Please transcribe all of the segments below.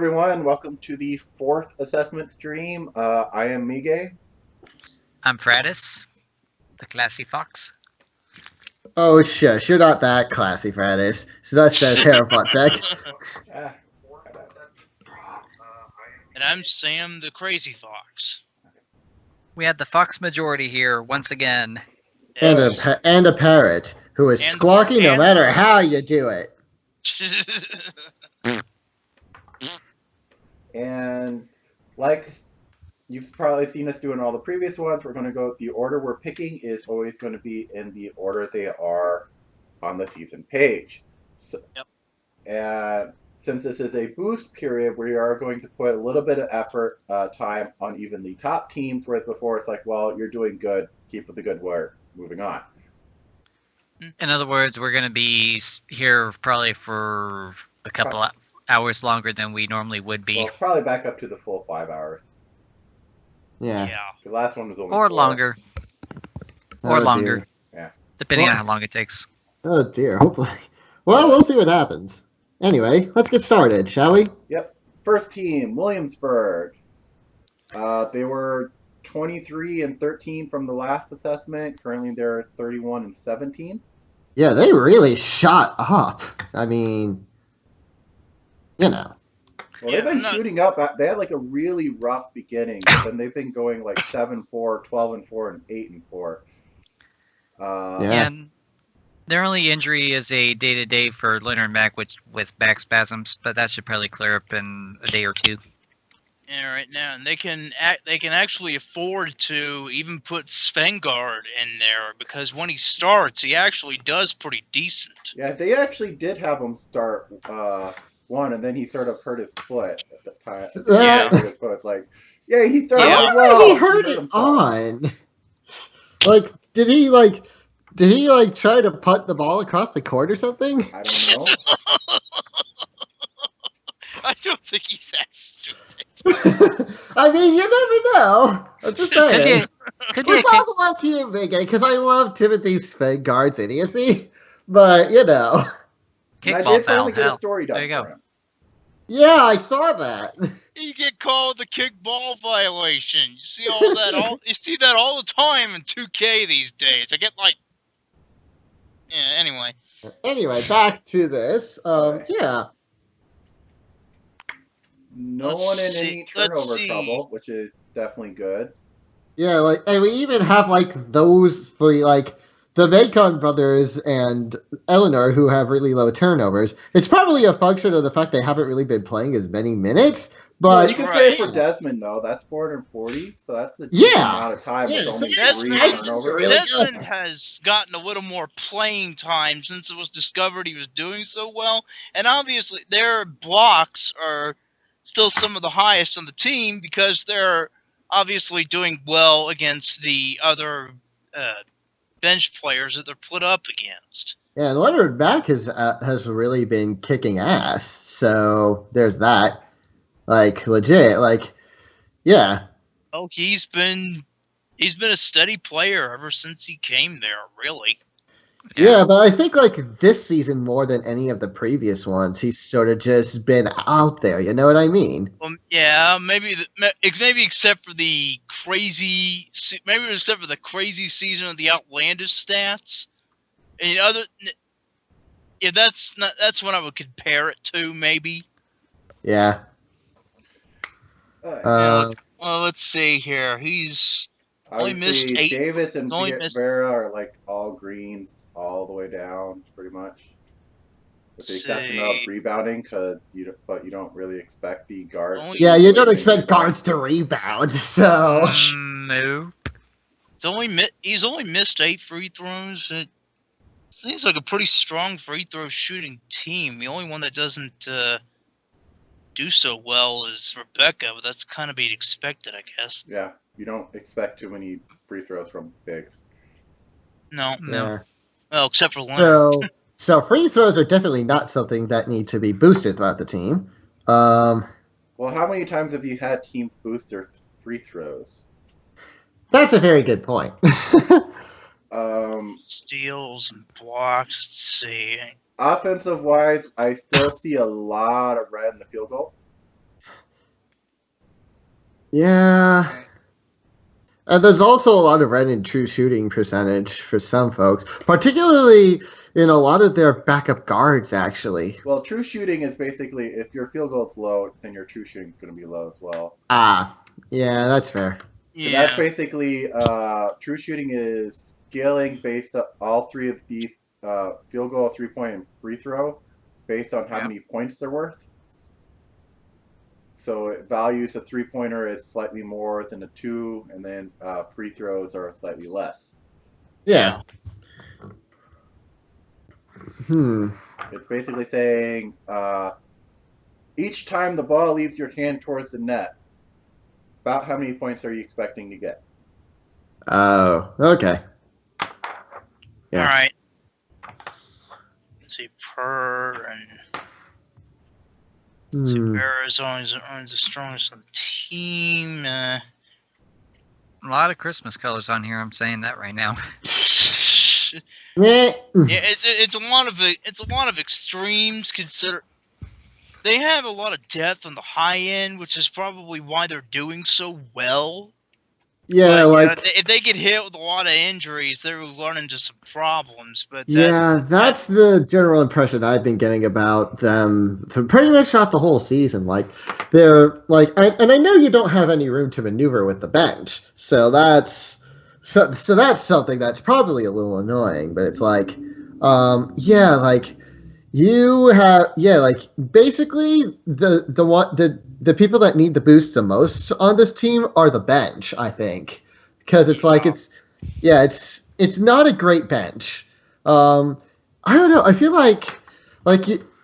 everyone. Welcome to the fourth assessment stream. I am Mige. I'm Fratis, the classy fox. Oh, shush, you're not that classy, Fratis. So that's that Terrafotsec. Ah, And I'm Sam the Crazy Fox. We had the fox majority here once again. And Yes. a parrot who is And- squawking no and- matter how you do it. and like you've probably seen us doing all the previous ones, we're going to go. The order we're picking is always going to be in the order they are on the season page. So, Yep. And since this is a boost period, we are going to put a little bit of effort, time on even the top teams. Whereas before, it's like, well, you're doing good, keep up the good work, moving on. In other words, we're going to be here probably for a couple hours longer than we normally would be. Well, probably back up to the full 5 hours. Yeah. The last one was only Or 4. longer. Or Oh, longer. dear. Yeah. Depending Well- on how long it takes. Oh, dear. Hopefully. Well, we'll see what happens. Anyway, let's get started, shall we? Yep. First team, Williamsburg. They were 23 and 13 from the last assessment. Currently, they're 31 and 17. Yeah, they really shot up. I mean, you know. Well, Yeah, they've been I'm not- shooting up. They had like a really rough beginning, but then they've been going like 7-4, 12-4, and 8-4. Yeah. And their only injury is a day-to-day for Leonard Mack with back spasms, but that should probably clear up in a day or two. Yeah, right now, and they can actually afford to even put Svengard in there because when he starts, he actually does pretty decent. Yeah, they actually did have him start one, and then he sort of hurt his foot at the time. Yeah. Hurt his foot. It's like, yeah, he started Yeah. really Why well. did he hurt it himself. on? Did he try to putt the ball across the court or something? I don't know. I don't think he's that stupid. I mean, you never know. I'm just saying. Could be a With all the love to you, Big A, because I love Timothy Svengard's idiocy. But, you know. And I kickball did foul. finally get a Hell, story done there you go. for him. Yeah, I saw that. You get called the kickball violation. You see all that you see that all the time in 2K these days. I get like, yeah. Anyway, Anyway, back to this. Yeah. No Let's one in see- any let's turnover see. trouble, which is definitely good. Yeah, and we even have, those three, the Bacon brothers and Eleanor, who have really low turnovers. It's probably a function of the fact they haven't really been playing as many minutes, Well, but you can Right. say for Desmond though, that's 440, so that's a decent Yeah. amount of time Yeah, with so only that's 3 Desmond's turnovers. really Desmond good. has gotten a little more playing time since it was discovered he was doing so well, and obviously their blocks are still some of the highest on the team because they're obviously doing well against the other bench players that they're put up against. yeah, and Leonard Mack has really been kicking ass. So there's that. Legit. Yeah. Oh, he's been a steady player ever since he came there, really. Yeah, but I think this season more than any of the previous ones, he's sort of just been out there. You know what I mean? Yeah, maybe except for the crazy season of the outlandish stats. And that's what I would compare it to, maybe. Yeah. Uh, Well, let's see here. He's only obviously, missed 8. Davis and He's only missed- Vera are all greens all the way down, pretty much. With the exception of See. rebounding, you don't really expect the guards. Only- to Yeah, do you don't anything expect rebound. guards to rebound, so No. he's only missed 8 free throws. It seems like a pretty strong free throw shooting team. The only one that doesn't do so well is Rebecca, but that's kind of being expected, I guess. Yeah, you don't expect too many free throws from bigs. No, yeah. well, except for Leonard. So free throws are definitely not something that need to be boosted throughout the team. Well, how many times have you had teams boost their free throws? That's a very good point. Steals and blocks. Let's see. Offensive wise, I still see a lot of red in the field goal. Yeah. And there's also a lot of red in true shooting percentage for some folks, particularly in a lot of their backup guards, actually. Well, true shooting is basically if your field goal is low, then your true shooting is going to be low as well. Ah, yeah, that's fair. So that's Yeah. basically true shooting is scaling based on all three of these field goal, 3-point, and free throw based on how Yep. many points they're worth. So it values a 3-pointer as slightly more than a 2, and then free throws are slightly less. Yeah. Hmm. It's basically saying each time the ball leaves your hand towards the net, about how many points are you expecting to get? Oh, okay. Yeah. All right. Let's see, per and Vera always the strongest on the team. A lot of Christmas colors on here. I'm saying that right now. Meh. Yeah, it's a lot of extremes. Consider they have a lot of depth on the high end, which is probably why they're doing so well. Yeah, But, like if they get hit with a lot of injuries, they will run into some problems. But that's the general impression I've been getting about them for pretty much throughout the whole season. Like they're like, and I know you don't have any room to maneuver with the bench, so that's something that's probably a little annoying. But it's like, yeah, like you have, yeah, like basically the people that need the boost the most on this team are the bench, I think, because it's like it's not a great bench. I don't know. I feel like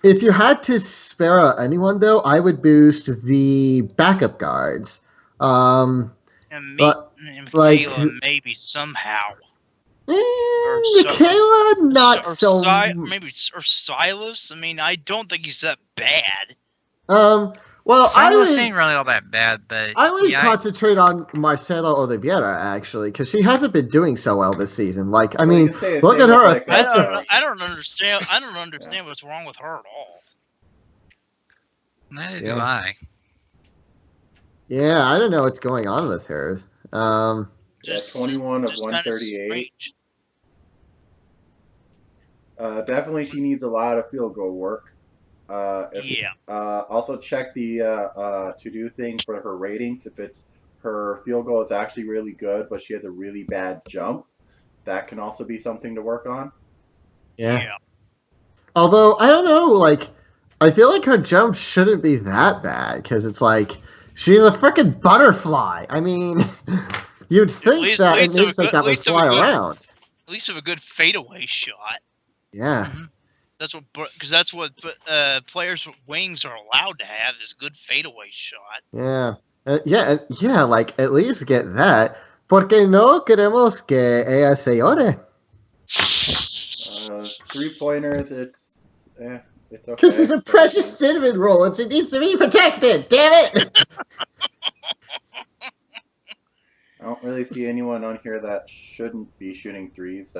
if you had to spare anyone though, I would boost the backup guards. and But like Michaela maybe somehow. Michaela, not so. Or Silas. I mean, I don't think he's that bad. Well, Silas ain't really all that bad, but I would yeah, concentrate on Marcela Oliveira actually, because she hasn't been doing so well this season. Like, I mean, look at her offensive. I don't understand. I don't understand what's wrong with her at all. neither do I. Yeah, I don't know what's going on with her. Yeah, 21 of 138. Definitely, she needs a lot of field goal work. Also, check the to-do thing for her ratings. If it's her field goal is actually really good, but she has a really bad jump, that can also be something to work on. Yeah. Although I don't know, like I feel like her jump shouldn't be that bad because it's like she's a freaking butterfly. I mean, you'd think that it makes like that would fly around. At least have a good fadeaway shot. Yeah. Mm-hmm. That's what players with wings are allowed to have is good fadeaway shot. Yeah. Yeah, like at least get that. Porque no queremos que ella se ore. 3-pointers, it's okay. Because it's a precious cinnamon roll, and it needs to be protected. Damn it! I don't really see anyone on here that shouldn't be shooting threes.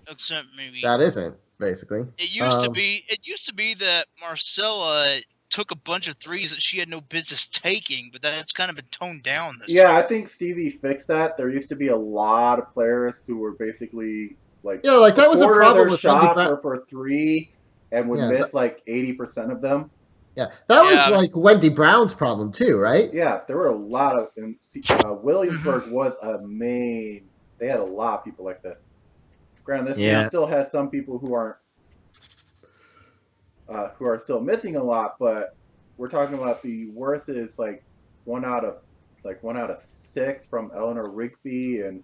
Except maybe that isn't basically. It used to be. It used to be that Marcella took a bunch of threes that she had no business taking, but that's kind of been toned down this year. I think Stevie fixed that. There used to be a lot of players who were basically like that was a problem with shots were for three and would miss like 80% of them. Yeah, that was like Wendy Brown's problem too, right? Yeah, there were a lot of. And Williamsburg was a main. They had a lot of people like that. Granted, this team still has some people who are still missing a lot, but we're talking about the worst is like one out of 6 from Eleanor Rigby and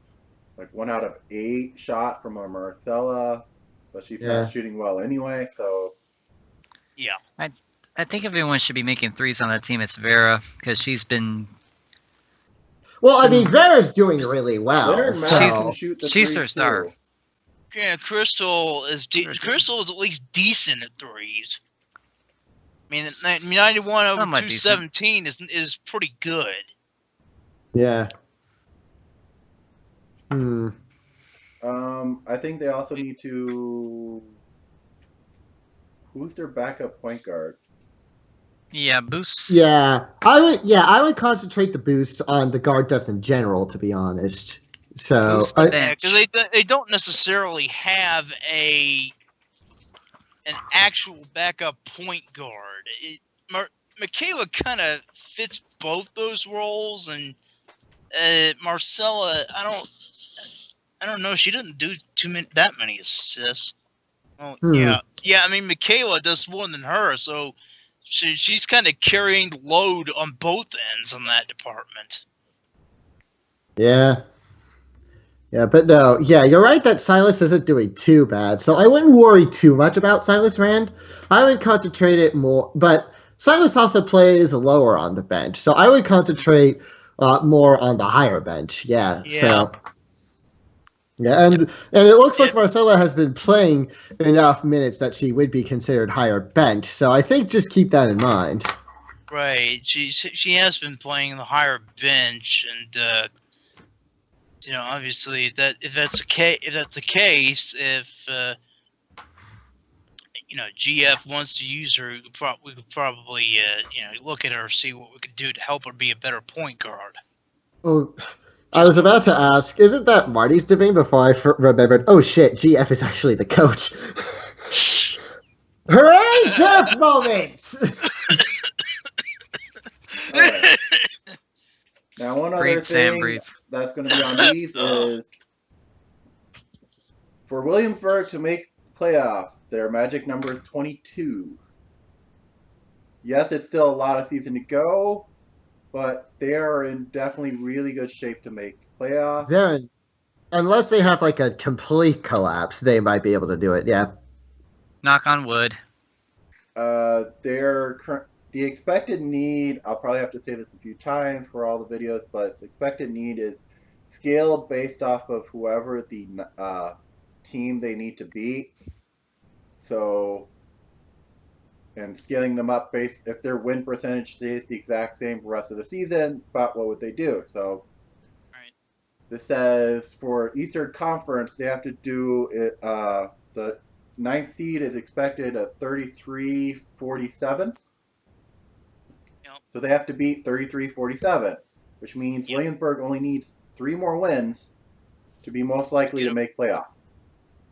like 1 out of 8 shot from a Marcella, but she's not shooting well anyway. So I think everyone should be making threes on that team. It's Vera because she's been. Well, I mean, Vera's doing really well. She's her star. Yeah, Crystal is at least decent at threes. I mean, 91 over 217 is pretty good. Yeah. I think they also need to. Who's their backup point guard? Yeah, boosts. Yeah, I would concentrate the boosts on the guard depth in general, to be honest. So Boost the bench. because they don't necessarily have an actual backup point guard. Michaela kind of fits both those roles, and Marcella, I don't know. She didn't do that many assists. Oh yeah. I mean, Michaela does more than her, so she's kind of carrying the load on both ends in that department. yeah. Yeah, but no, yeah, you're right that Silas isn't doing too bad, so I wouldn't worry too much about Silas Rand. I would concentrate it more, but Silas also plays lower on the bench, so I would concentrate more on the higher bench. Yeah, so yeah, and it looks like Marcella has been playing enough minutes that she would be considered higher bench, so I think just keep that in mind. Right, she has been playing the higher bench, and obviously if that's the case, if GF wants to use her, we could probably look at her, see what we could do to help her be a better point guard. Oh, I was about to ask, isn't that Marty's doing before I remembered, oh shit, GF is actually the coach. Hooray, turf moments! Right. Now, one other Breathe, Sam, thing breathe. that's going to be on these is for Williamsburg to make playoffs, their magic number is 22. Yes, it's still a lot of season to go, but they are in definitely really good shape to make playoffs. Unless they have like a complete collapse, they might be able to do it, yeah. Knock on wood. The expected need, I'll probably have to say this a few times for all the videos, but the expected need is scaled based off of whoever the team they need to beat. So, and scaling them up based, if their win percentage stays the exact same for the rest of the season, about what would they do? So, this says for Eastern Conference, they have to do it, the 9th seed is expected at 33-47. So they have to beat 33-47, which means Williamsburg only needs 3 more wins to be most likely to make playoffs.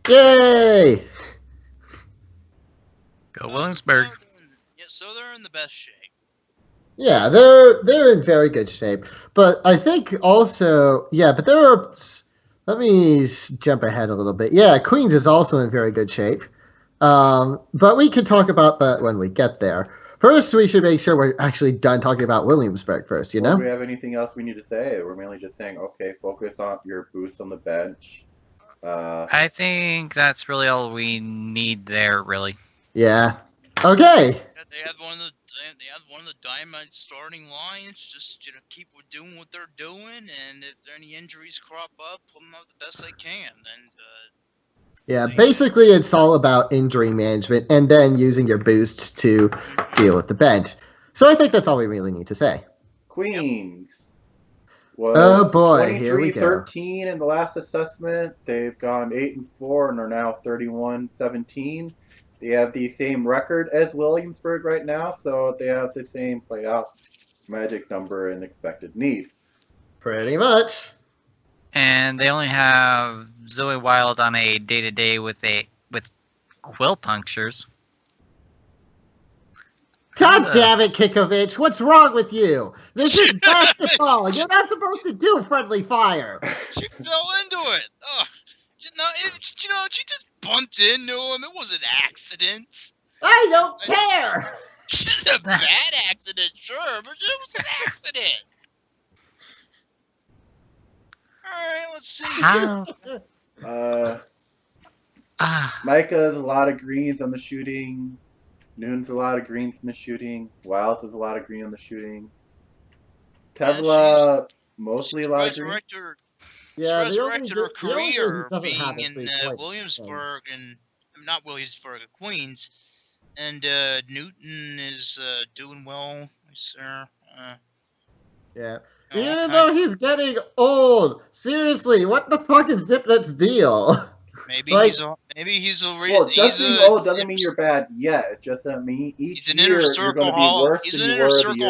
Yay! Go Williamsburg. So they're in the best shape. Yeah, they're in very good shape. But I think also, but there are. Let me jump ahead a little bit. Yeah, Queens is also in very good shape. But we can talk about that when we get there. First, we should make sure we're actually done talking about Williamsburg first, you know? Do we have anything else we need to say? We're mainly just saying, okay, focus on your boosts on the bench. I think that's really all we need there, really. Yeah. Okay. They have one of the Dynamite starting lines. Just keep doing what they're doing, and if there any injuries crop up, pull them out the best they can. And basically it's all about injury management and then using your boosts to deal with the bench. So I think that's all we really need to say. Queens was 23-13 in the last assessment. They've gone 8-4 and are now 31-17. They have the same record as Williamsburg right now, so they have the same playoff magic number and expected need. Pretty much. And they only have Zoe Wild on a day-to-day with quill punctures. God damn it, Kikovic! What's wrong with you? This is basketball. You're not supposed to do friendly fire. She fell into it. Ugh. She just bumped into him. It was an accident. I don't care. It's a bad accident, sure, but it was an accident. Alright, let's see. Micah's a lot of greens on the shooting. Noon's a lot of greens in the shooting. Wiles is a lot of green on the shooting. Tevla, mostly a lot of green. She resurrected her career being in Williamsburg, and not Williamsburg, Queens. And Newton is doing well, sir. Even though he's getting old. Seriously, what the fuck is Zipnut's deal? Maybe Like- Well, just being old doesn't mean he's you're bad yet. It just doesn't mean each an inner year you're going to circle be worse he's than an you inner were the circle year